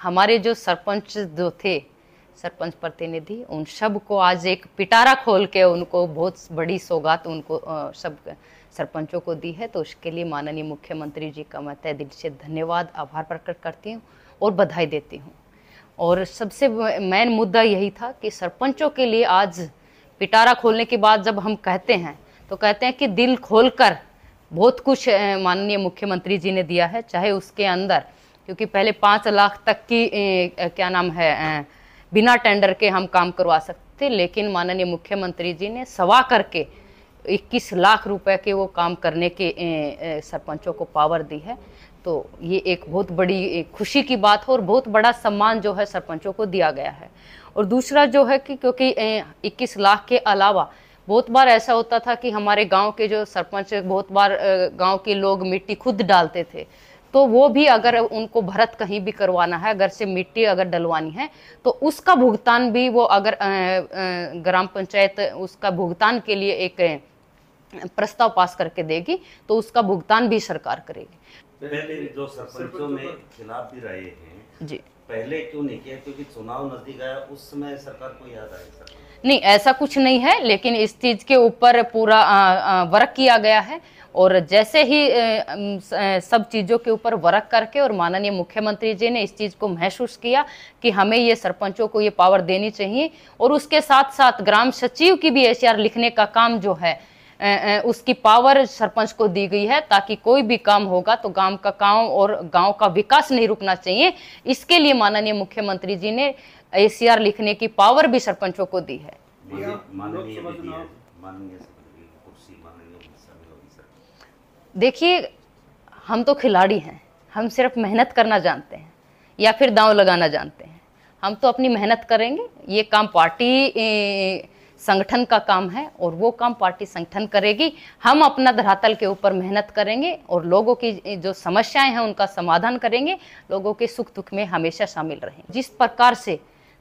हमारे जो सरपंच जो थे, सरपंच प्रतिनिधि, उन सब को आज एक पिटारा खोल के उनको बहुत बड़ी सौगात उनको सब सरपंचों को दी है। तो उसके लिए माननीय मुख्यमंत्री जी का मैं तहे दिल से धन्यवाद, आभार प्रकट करती हूँ और बधाई देती हूँ। और सबसे मेन मुद्दा यही था कि सरपंचों के लिए आज पिटारा खोलने के बाद जब हम कहते हैं तो कहते हैं कि दिल खोलकर बहुत कुछ माननीय मुख्यमंत्री जी ने दिया है, चाहे उसके अंदर, क्योंकि पहले 5 लाख तक की क्या नाम है बिना टेंडर के हम काम करवा सकते, लेकिन माननीय मुख्यमंत्री जी ने सवा करके 21 लाख रुपए के वो काम करने के सरपंचों को पावर दी है। तो ये एक बहुत बड़ी खुशी की बात है और बहुत बड़ा सम्मान जो है सरपंचों को दिया गया है। और दूसरा जो है कि क्योंकि 21 लाख के अलावा बहुत बार ऐसा होता था कि हमारे गांव के जो सरपंच, बहुत बार गांव के लोग मिट्टी खुद डालते थे, तो वो भी अगर उनको भरत कहीं भी करवाना है, अगर से मिट्टी अगर डलवानी है तो उसका भुगतान भी वो अगर ग्राम पंचायत उसका भुगतान के लिए एक प्रस्ताव पास करके देगी तो उसका भुगतान भी सरकार करेगी। पहले जो सरपंचों में खिलाफ भी रहे हैं जी, पहले क्यों नहीं किया? क्योंकि चुनाव नजदीक आया, उस समय सरकार को याद आया? सर नहीं, ऐसा कुछ नहीं है, लेकिन इस चीज के ऊपर पूरा वर्क किया गया है। और जैसे ही सब चीज़ों के ऊपर वर्क करके और माननीय मुख्यमंत्री जी ने इस चीज़ को महसूस किया कि हमें ये सरपंचों को ये पावर देनी चाहिए, और उसके साथ साथ ग्राम सचिव की भी एसीआर लिखने का काम जो है उसकी पावर सरपंच को दी गई है, ताकि कोई भी काम होगा तो गांव का काम और गांव का विकास नहीं रुकना चाहिए। इसके लिए माननीय मुख्यमंत्री जी ने एसीआर लिखने की पावर भी सरपंचों को दी है। देखिए, हम तो खिलाड़ी हैं, हम सिर्फ मेहनत करना जानते हैं या फिर दांव लगाना जानते हैं। हम तो अपनी मेहनत करेंगे, ये काम पार्टी संगठन का काम है और वो काम पार्टी संगठन करेगी। हम अपना धरातल के ऊपर मेहनत करेंगे और लोगों की जो समस्याएं हैं उनका समाधान करेंगे, लोगों के सुख दुख में हमेशा शामिल रहेंगे। जिस प्रकार से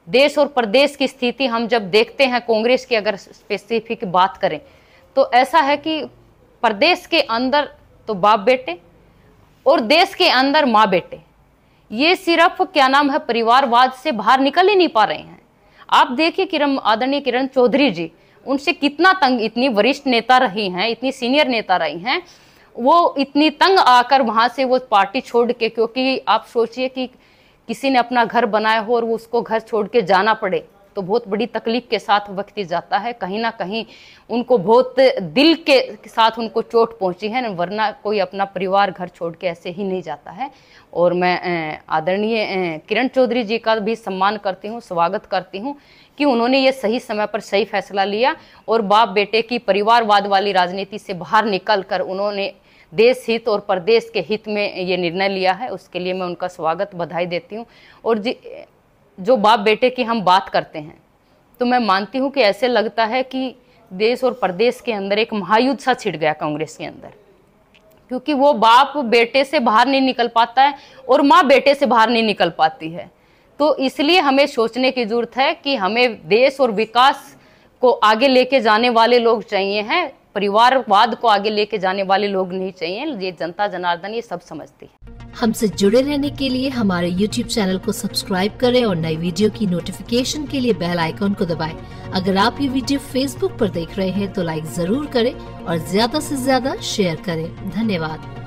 देश और प्रदेश की स्थिति हम जब देखते हैं, कांग्रेस की अगर स्पेसिफिक बात करें तो ऐसा है कि प्रदेश के अंदर तो बाप बेटे और देश के अंदर माँ बेटे, ये सिर्फ क्या नाम है परिवारवाद से बाहर निकल ही नहीं पा रहे हैं। आप देखिए आदरणीय किरण चौधरी जी, उनसे कितना तंग, इतनी वरिष्ठ नेता रही हैं, इतनी सीनियर नेता रही हैं, वो इतनी तंग आकर वहां से वो पार्टी छोड़ के, क्योंकि आप सोचिए कि किसी ने अपना घर बनाया हो और वो उसको घर छोड़ के जाना पड़े तो बहुत बड़ी तकलीफ के साथ व्यक्ति जाता है। कहीं ना कहीं उनको बहुत दिल के साथ उनको चोट पहुंची है, वरना कोई अपना परिवार घर छोड़ के ऐसे ही नहीं जाता है। और मैं आदरणीय किरण चौधरी जी का भी सम्मान करती हूँ, स्वागत करती हूँ कि उन्होंने ये सही समय पर सही फैसला लिया और बाप बेटे की परिवारवाद वाली राजनीति से बाहर निकल कर उन्होंने देश हित और प्रदेश के हित में ये निर्णय लिया है। उसके लिए मैं उनका स्वागत, बधाई देती हूँ। और जो बाप बेटे की हम बात करते हैं तो मैं मानती हूँ कि ऐसे लगता है कि देश और प्रदेश के अंदर एक महायुद्ध सा छिड़ गया कांग्रेस के अंदर, क्योंकि वो बाप बेटे से बाहर नहीं निकल पाता है और माँ बेटे से बाहर नहीं निकल पाती है। तो इसलिए हमें सोचने की जरूरत है कि हमें देश और विकास को आगे लेके जाने वाले लोग चाहिए हैं, परिवारवाद को आगे लेके जाने वाले लोग नहीं चाहिए। ये जनता जनार्दन ये सब समझती है। हमसे जुड़े रहने के लिए हमारे YouTube चैनल को सब्सक्राइब करें और नई वीडियो की नोटिफिकेशन के लिए बेल आइकॉन को दबाएं। अगर आप ये वीडियो Facebook पर देख रहे हैं तो लाइक जरूर करें और ज्यादा से ज्यादा शेयर करें। धन्यवाद।